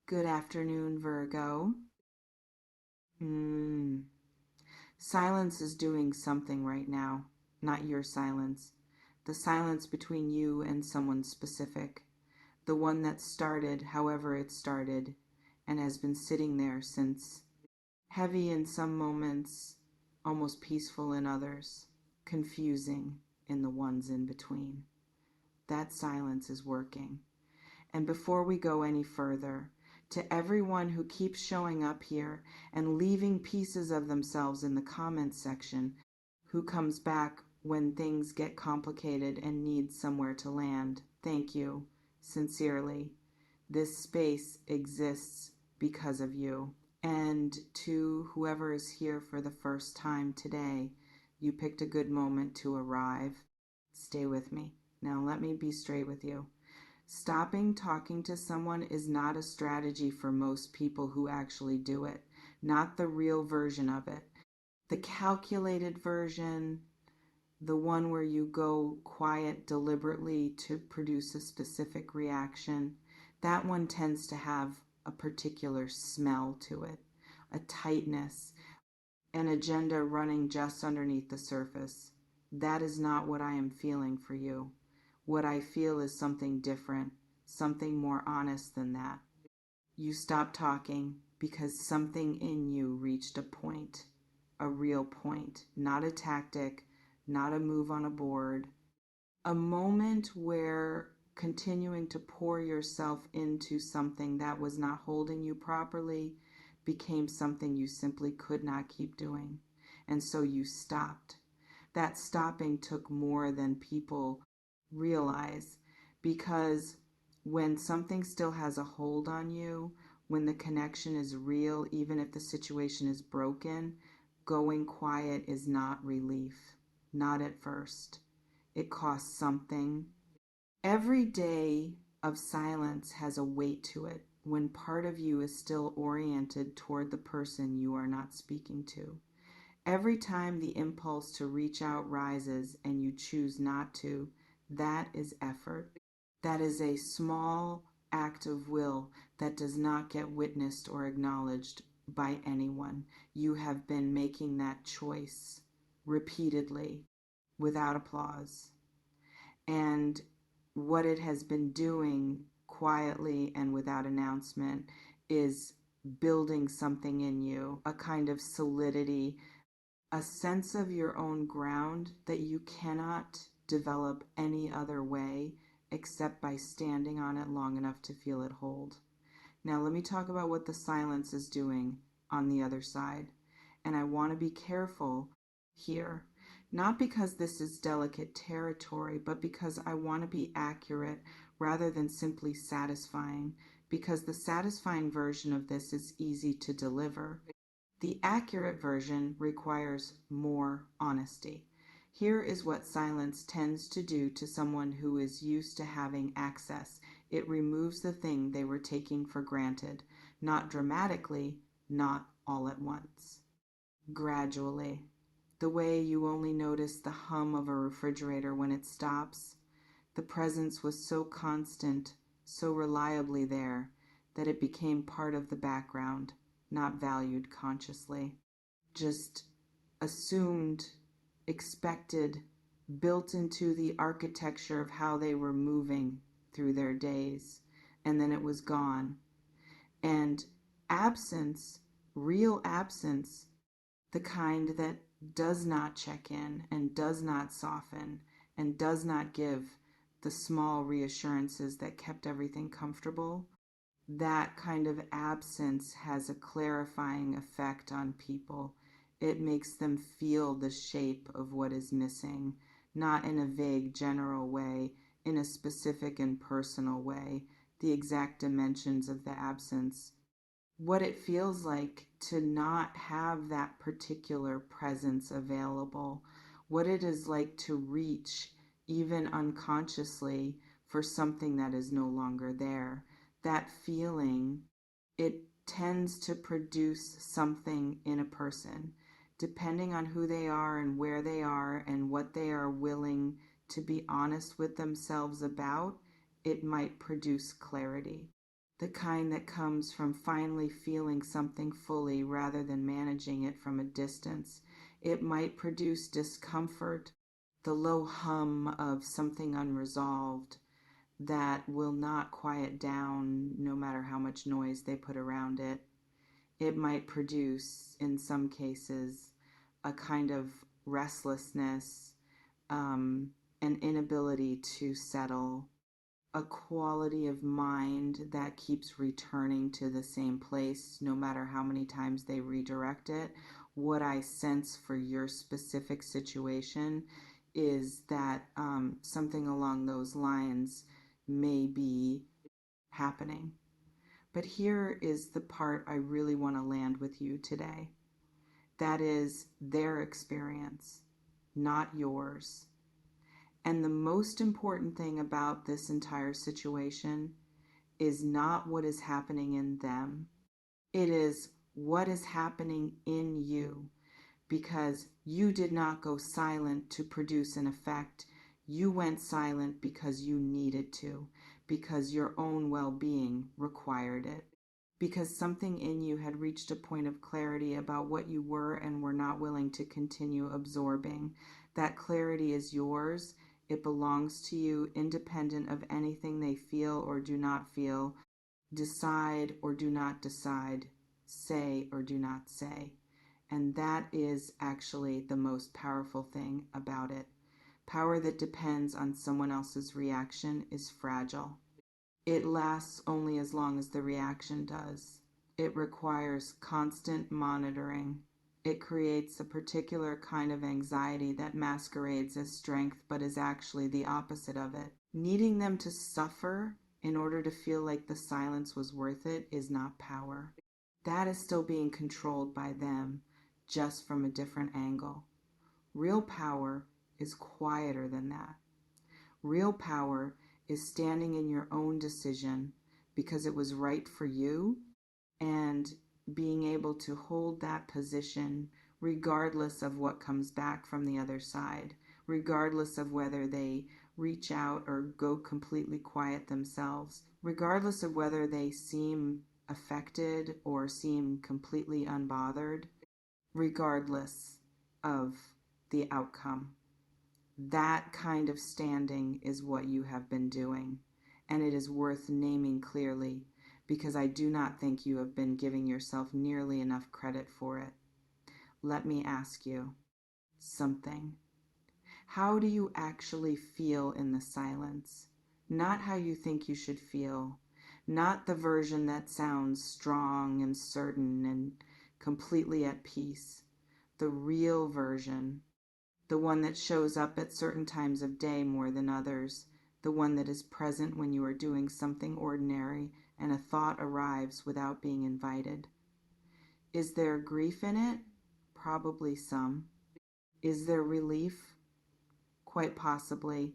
Good afternoon, Virgo. Silence is doing something right now, not your silence. The silence between you and someone specific. The one that started however it started and has been sitting there since. Heavy in some moments, almost peaceful in others, confusing in the ones in between. That silence is working. And before we go any further, to everyone who keeps showing up here and leaving pieces of themselves in the comments section, who comes back when things get complicated and needs somewhere to land, thank you, sincerely. This space exists because of you. And to whoever is here for the first time today, you picked a good moment to arrive. Stay with me. Now let me be straight with you. Stopping talking to someone is not a strategy for most people who actually do it, not the real version of it. The calculated version, the one where you go quiet deliberately to produce a specific reaction, that one tends to have a particular smell to it, a tightness, an agenda running just underneath the surface. That is not what I am feeling for you. What I feel is something different, something more honest than that. You stopped talking because something in you reached a point, a real point, not a tactic, not a move on a board, a moment where continuing to pour yourself into something that was not holding you properly became something you simply could not keep doing. And so you stopped. That stopping took more than people realize, because when something still has a hold on you, when the connection is real, even if the situation is broken, going quiet is not relief. Not at first. It costs something. Every day of silence has a weight to it when part of you is still oriented toward the person you are not speaking to. Every time the impulse to reach out rises and you choose not to, that is effort. That is a small act of will that does not get witnessed or acknowledged by anyone. You have been making that choice repeatedly without applause. And what it has been doing quietly and without announcement is building something in you, a kind of solidity, a sense of your own ground that you cannot develop any other way except by standing on it long enough to feel it hold. Now, let me talk about what the silence is doing on the other side. And I want to be careful here, not because this is delicate territory, but because I want to be accurate rather than simply satisfying, because the satisfying version of this is easy to deliver. The accurate version requires more honesty. Here is what silence tends to do to someone who is used to having access. It removes the thing they were taking for granted, not dramatically, not all at once. Gradually, the way you only notice the hum of a refrigerator when it stops. The presence was so constant, so reliably there, that it became part of the background, not valued consciously, just assumed, expected, built into the architecture of how they were moving through their days, and then it was gone. And absence, real absence, the kind that does not check in and does not soften and does not give the small reassurances that kept everything comfortable, that kind of absence has a clarifying effect on people. It makes them feel the shape of what is missing, not in a vague general way, in a specific and personal way, the exact dimensions of the absence. What it feels like to not have that particular presence available, what it is like to reach, even unconsciously, for something that is no longer there. That feeling, it tends to produce something in a person, depending on who they are and where they are and what they are willing to be honest with themselves about. It might produce clarity. the kind that comes from finally feeling something fully rather than managing it from a distance. It might produce discomfort, the low hum of something unresolved that will not quiet down no matter how much noise they put around it. It might produce, in some cases, a kind of restlessness, an inability to settle, a quality of mind that keeps returning to the same place no matter how many times they redirect it. What I sense for your specific situation is that something along those lines may be happening. But here is the part I really want to land with you today. That is their experience, not yours. And the most important thing about this entire situation is not what is happening in them. It is what is happening in you, because you did not go silent to produce an effect. You went silent because you needed to, because your own well-being required it, because something in you had reached a point of clarity about what you were and were not willing to continue absorbing. That clarity is yours. It belongs to you, independent of anything they feel or do not feel, decide or do not decide, say or do not say. And that is actually the most powerful thing about it. Power that depends on someone else's reaction is fragile. It lasts only as long as the reaction does. It requires constant monitoring. It creates a particular kind of anxiety that masquerades as strength but is actually the opposite of it. Needing them to suffer in order to feel like the silence was worth it is not power. That is still being controlled by them, just from a different angle. Real power is quieter than that. Real power is standing in your own decision because it was right for you, and being able to hold that position regardless of what comes back from the other side, regardless of whether they reach out or go completely quiet themselves, regardless of whether they seem affected or seem completely unbothered, regardless of the outcome. That kind of standing is what you have been doing, and it is worth naming clearly, because I do not think you have been giving yourself nearly enough credit for it. Let me ask you something. How do you actually feel in the silence? Not how you think you should feel, not the version that sounds strong and certain and completely at peace. The real version, the one that shows up at certain times of day more than others, the one that is present when you are doing something ordinary and a thought arrives without being invited. Is there grief in it? Probably some. Is there relief? Quite possibly.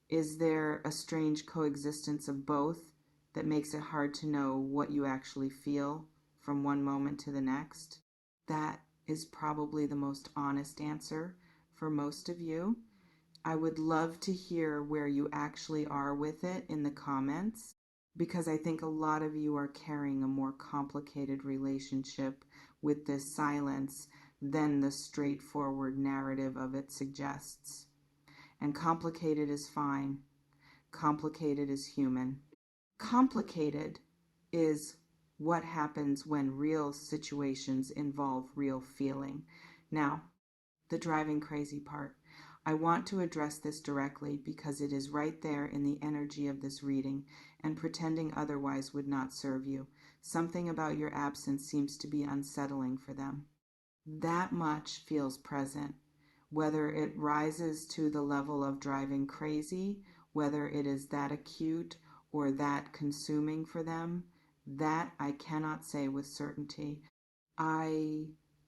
Is there a strange coexistence of both that makes it hard to know what you actually feel from one moment to the next? That is probably the most honest answer for most of you. I would love to hear where you actually are with it in the comments, because I think a lot of you are carrying a more complicated relationship with this silence than the straightforward narrative of it suggests. And complicated is fine. Complicated is human. Complicated is what happens when real situations involve real feeling. Now, the driving crazy part. I want to address this directly because it is right there in the energy of this reading, and pretending otherwise would not serve you. Something about your absence seems to be unsettling for them. That much feels present. Whether it rises to the level of driving crazy, whether it is that acute or that consuming for them, that I cannot say with certainty. I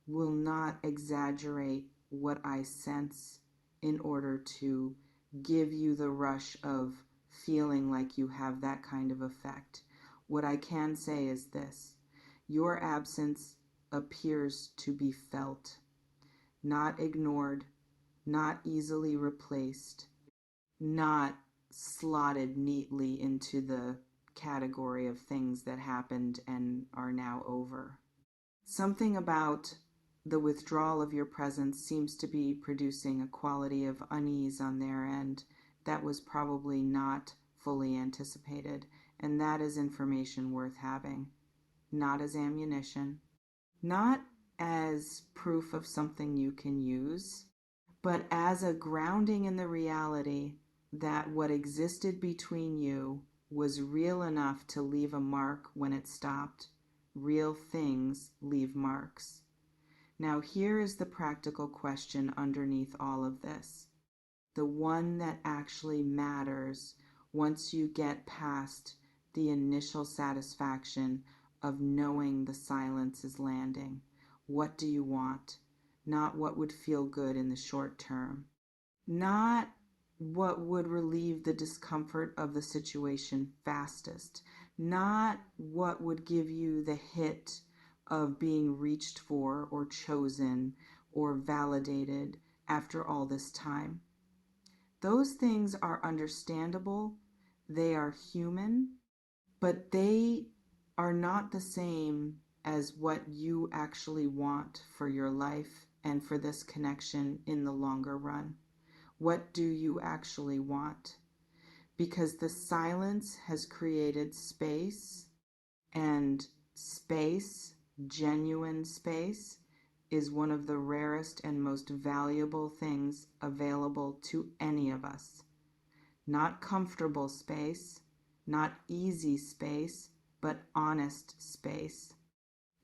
will not exaggerate what I sense in order to give you the rush of feeling like you have that kind of effect. What I can say is this: your absence appears to be felt, not ignored, not easily replaced, not slotted neatly into the category of things that happened and are now over. Something about the withdrawal of your presence seems to be producing a quality of unease on their end that was probably not fully anticipated, and that is information worth having, not as ammunition, not as proof of something you can use, but as a grounding in the reality that what existed between you was real enough to leave a mark when it stopped. Real things leave marks. Now, here is the practical question underneath all of this. The one that actually matters once you get past the initial satisfaction of knowing the silence is landing. What do you want? Not what would feel good in the short term. Not what would relieve the discomfort of the situation fastest. Not what would give you the hit of being reached for or chosen or validated after all this time. Those things are understandable, they are human, but they are not the same as what you actually want for your life and for this connection in the longer run. What do you actually want? Because the silence has created space, and space, genuine space, is one of the rarest and most valuable things available to any of us. Not comfortable space, not easy space, but honest space.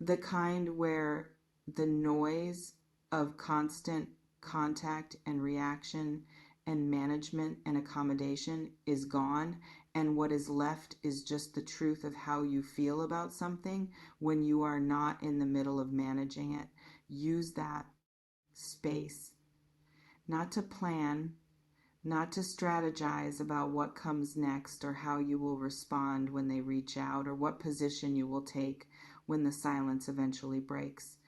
The kind where the noise of constant contact and reaction and management and accommodation is gone, and what is left is just the truth of how you feel about something when you are not in the middle of managing it. Use that space, not to plan, not to strategize about what comes next or how you will respond when they reach out or what position you will take when the silence eventually breaks,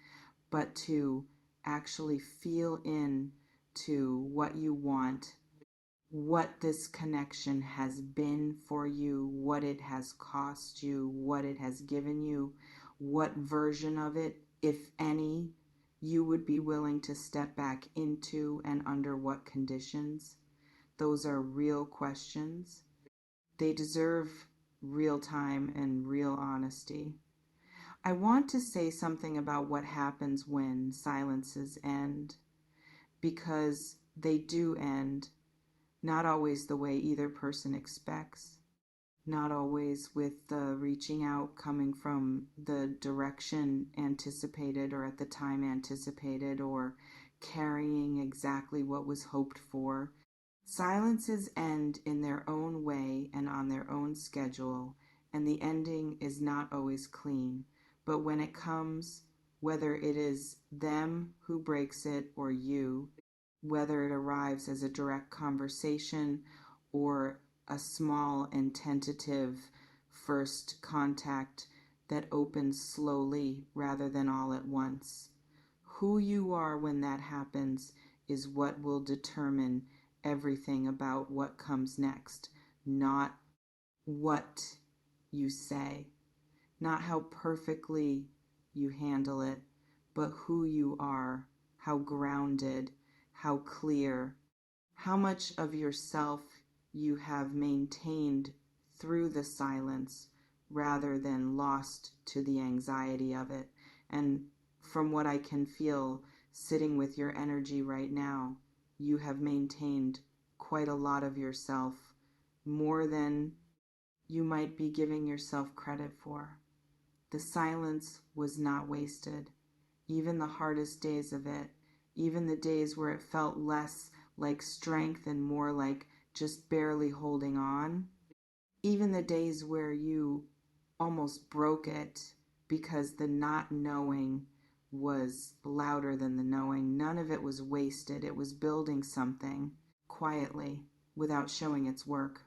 but to actually feel in to what you want, what this connection has been for you, what it has cost you, what it has given you, what version of it, if any, you would be willing to step back into and under what conditions. Those are real questions. They deserve real time and real honesty. I want to say something about what happens when silences end, because they do end, not always the way either person expects, not always with the reaching out coming from the direction anticipated or at the time anticipated or carrying exactly what was hoped for. Silences end in their own way and on their own schedule, and the ending is not always clean. But when it comes, whether it is them who breaks it or you, whether it arrives as a direct conversation or a small and tentative first contact that opens slowly rather than all at once, who you are when that happens is what will determine everything about what comes next, not what you say, not how perfectly you handle it, but who you are, how grounded, how clear, how much of yourself you have maintained through the silence rather than lost to the anxiety of it. And from what I can feel sitting with your energy right now, you have maintained quite a lot of yourself, more than you might be giving yourself credit for. The silence was not wasted. Even the hardest days of it, even the days where it felt less like strength and more like just barely holding on, even the days where you almost broke it because the not knowing was louder than the knowing, none of it was wasted. It was building something quietly without showing its work,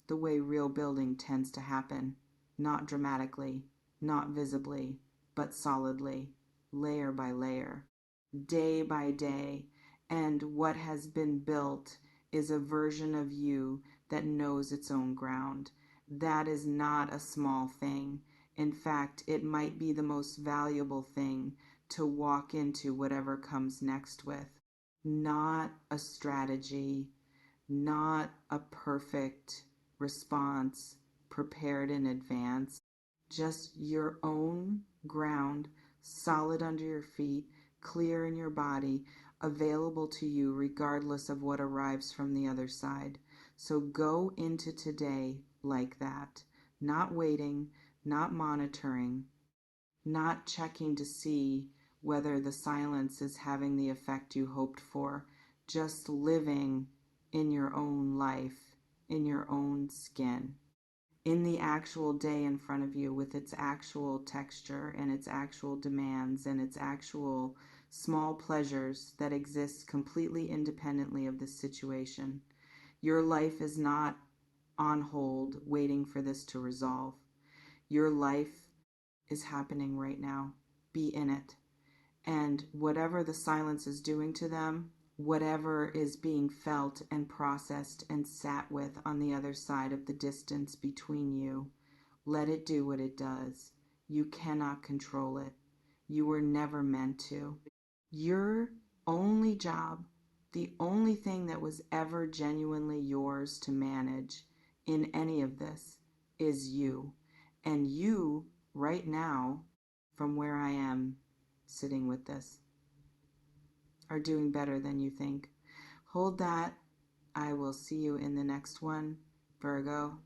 the way real building tends to happen, not dramatically, not visibly, but solidly, layer by layer, day by day. And what has been built is a version of you that knows its own ground, That is not a small thing. In fact, it might be the most valuable thing to walk into whatever comes next with. Not a strategy, not a perfect response prepared in advance. Just your own ground, solid under your feet, clear in your body, available to you regardless of what arrives from the other side. So go into today like that, not waiting, not monitoring, not checking to see whether the silence is having the effect you hoped for, just living in your own life, in your own skin, in the actual day in front of you with its actual texture and its actual demands and its actual small pleasures that exist completely independently of this situation. Your life is not on hold waiting for this to resolve. Your life is happening right now. Be in it. And whatever the silence is doing to them, whatever is being felt and processed and sat with on the other side of the distance between you, let it do what it does. You cannot control it. You were never meant to. Your only job, the only thing that was ever genuinely yours to manage in any of this is you. And you, right now, from where I am sitting with this, are doing better than you think. Hold that. I will see you in the next one, Virgo.